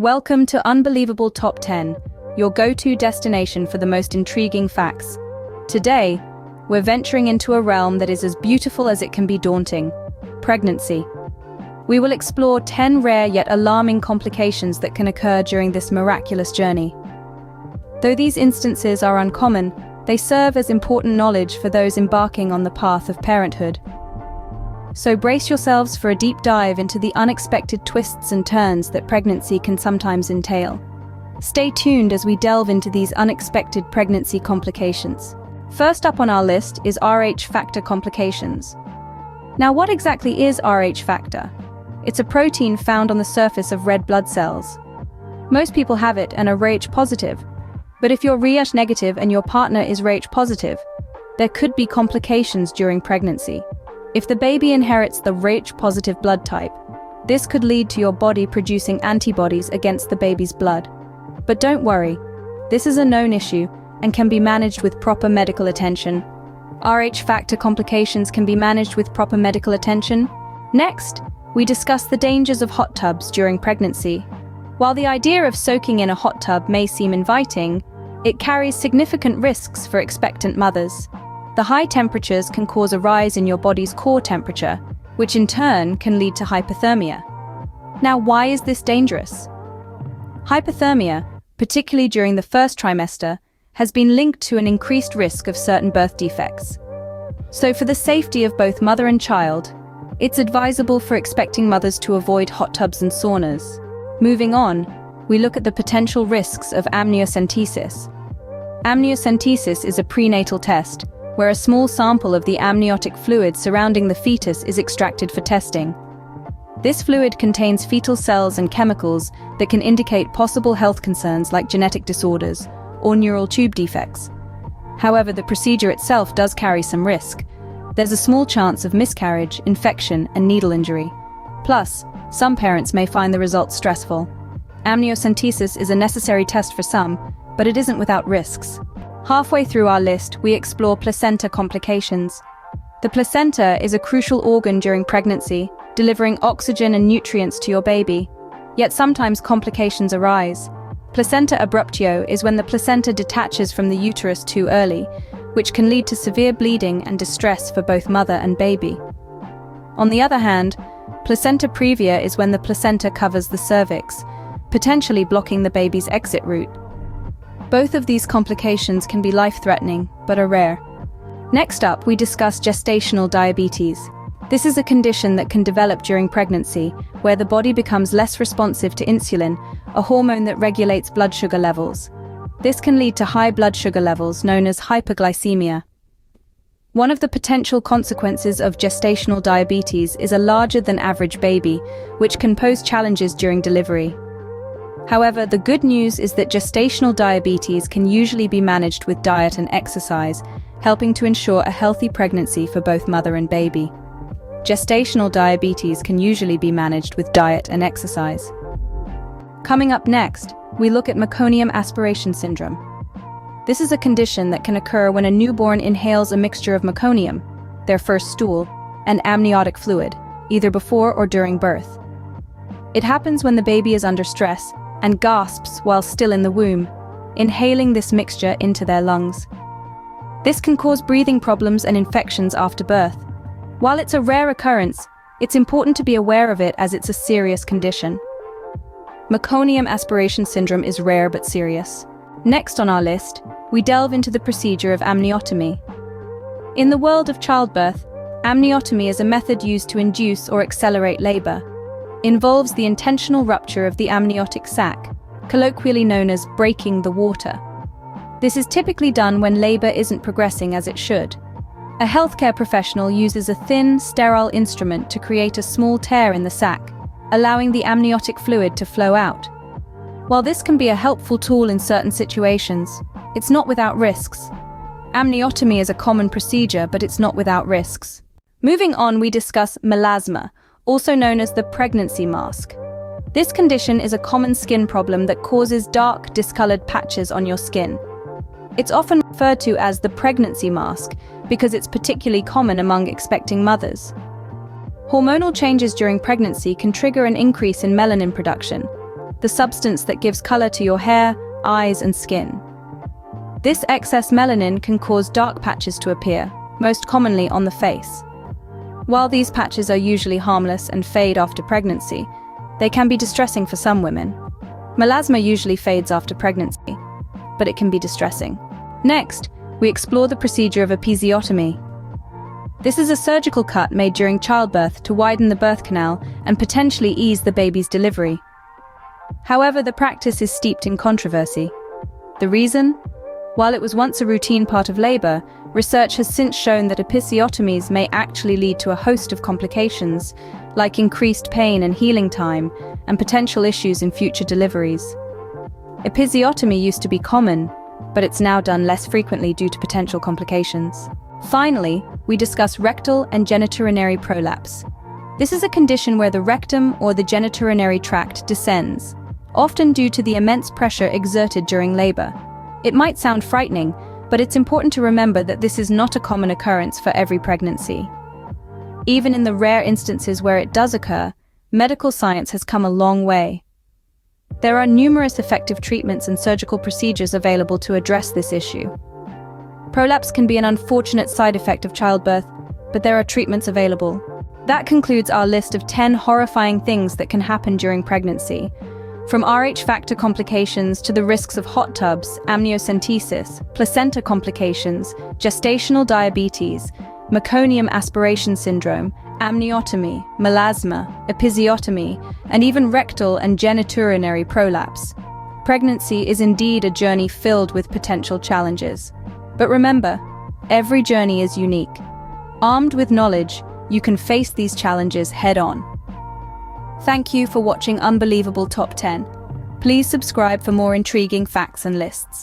Welcome to Unbelievable Top 10, your go-to destination for the most intriguing facts. Today, we're venturing into a realm that is as beautiful as it can be daunting: pregnancy. We will explore 10 rare yet alarming complications that can occur during this miraculous journey. Though these instances are uncommon, they serve as important knowledge for those embarking on the path of parenthood. So brace yourselves for a deep dive into the unexpected twists and turns that pregnancy can sometimes entail. Stay tuned as we delve into these unexpected pregnancy complications. First up on our list is Rh factor complications. Now, what exactly is Rh factor? It's a protein found on the surface of red blood cells. Most people have it and are Rh positive, but if you're Rh negative and your partner is Rh positive, there could be complications during pregnancy. If the baby inherits the Rh positive blood type, this could lead to your body producing antibodies against the baby's blood. But don't worry, this is a known issue and can be managed with proper medical attention. Rh factor complications can be managed with proper medical attention. Next, we discuss the dangers of hot tubs during pregnancy. While the idea of soaking in a hot tub may seem inviting, it carries significant risks for expectant mothers. The high temperatures can cause a rise in your body's core temperature, which in turn can lead to hypothermia. Now, why is this dangerous? Hypothermia, particularly during the first trimester, has been linked to an increased risk of certain birth defects. So for the safety of both mother and child, it's advisable for expecting mothers to avoid hot tubs and saunas. Moving on, we look at the potential risks of amniocentesis. Amniocentesis is a prenatal test where a small sample of the amniotic fluid surrounding the fetus is extracted for testing. This fluid contains fetal cells and chemicals that can indicate possible health concerns like genetic disorders or neural tube defects. However, the procedure itself does carry some risk. There's a small chance of miscarriage, infection, and needle injury. Plus, some parents may find the results stressful. Amniocentesis is a necessary test for some, but it isn't without risks. Halfway through our list, we explore placenta complications. The placenta is a crucial organ during pregnancy, delivering oxygen and nutrients to your baby. Yet sometimes complications arise. Placenta abruptio is when the placenta detaches from the uterus too early, which can lead to severe bleeding and distress for both mother and baby. On the other hand, placenta previa is when the placenta covers the cervix, potentially blocking the baby's exit route. Both of these complications can be life-threatening, but are rare. Next up, we discuss gestational diabetes. This is a condition that can develop during pregnancy, where the body becomes less responsive to insulin, a hormone that regulates blood sugar levels. This can lead to high blood sugar levels known as hyperglycemia. One of the potential consequences of gestational diabetes is a larger-than-average baby, which can pose challenges during delivery. However, the good news is that gestational diabetes can usually be managed with diet and exercise, helping to ensure a healthy pregnancy for both mother and baby. Gestational diabetes can usually be managed with diet and exercise. Coming up next, we look at meconium aspiration syndrome. This is a condition that can occur when a newborn inhales a mixture of meconium, their first stool, and amniotic fluid, either before or during birth. It happens when the baby is under stress and gasps while still in the womb, inhaling this mixture into their lungs. This can cause breathing problems and infections after birth. While it's a rare occurrence, it's important to be aware of it as it's a serious condition. Meconium aspiration syndrome is rare but serious. Next on our list, we delve into the procedure of amniotomy. In the world of childbirth, amniotomy is a method used to induce or accelerate labor. Involves the intentional rupture of the amniotic sac, colloquially known as breaking the water. This is typically done when labor isn't progressing as it should. A healthcare professional uses a thin, sterile instrument to create a small tear in the sac, allowing the amniotic fluid to flow out. While this can be a helpful tool in certain situations, it's not without risks. Amniotomy is a common procedure, but it's not without risks. Moving on, we discuss melasma, also known as the pregnancy mask. This condition is a common skin problem that causes dark, discolored patches on your skin. It's often referred to as the pregnancy mask because it's particularly common among expecting mothers. Hormonal changes during pregnancy can trigger an increase in melanin production. the substance that gives color to your hair, eyes, and skin. This excess melanin can cause dark patches to appear, most commonly on the face. While these patches are usually harmless and fade after pregnancy, they can be distressing for some women. Melasma usually fades after pregnancy, but it can be distressing. Next, we explore the procedure of episiotomy. This is a surgical cut made during childbirth to widen the birth canal and potentially ease the baby's delivery. However, the practice is steeped in controversy. The reason? While it was once a routine part of labor, research has since shown that episiotomies may actually lead to a host of complications, like increased pain and healing time, and potential issues in future deliveries. Episiotomy used to be common, but it's now done less frequently due to potential complications. Finally, we discuss rectal and genitourinary prolapse. This is a condition where the rectum or the genitourinary tract descends, often due to the immense pressure exerted during labor. It might sound frightening, but it's important to remember that this is not a common occurrence for every pregnancy. Even in the rare instances where it does occur, medical science has come a long way. There are numerous effective treatments and surgical procedures available to address this issue. Prolapse can be an unfortunate side effect of childbirth, but there are treatments available. That concludes our list of 10 horrifying things that can happen during pregnancy. From Rh factor complications to the risks of hot tubs, amniocentesis, placenta complications, gestational diabetes, meconium aspiration syndrome, amniotomy, melasma, episiotomy, and even rectal and genitourinary prolapse. Pregnancy is indeed a journey filled with potential challenges. But remember, every journey is unique. Armed with knowledge, you can face these challenges head-on. Thank you for watching Unbelievable Top 10. Please subscribe for more intriguing facts and lists.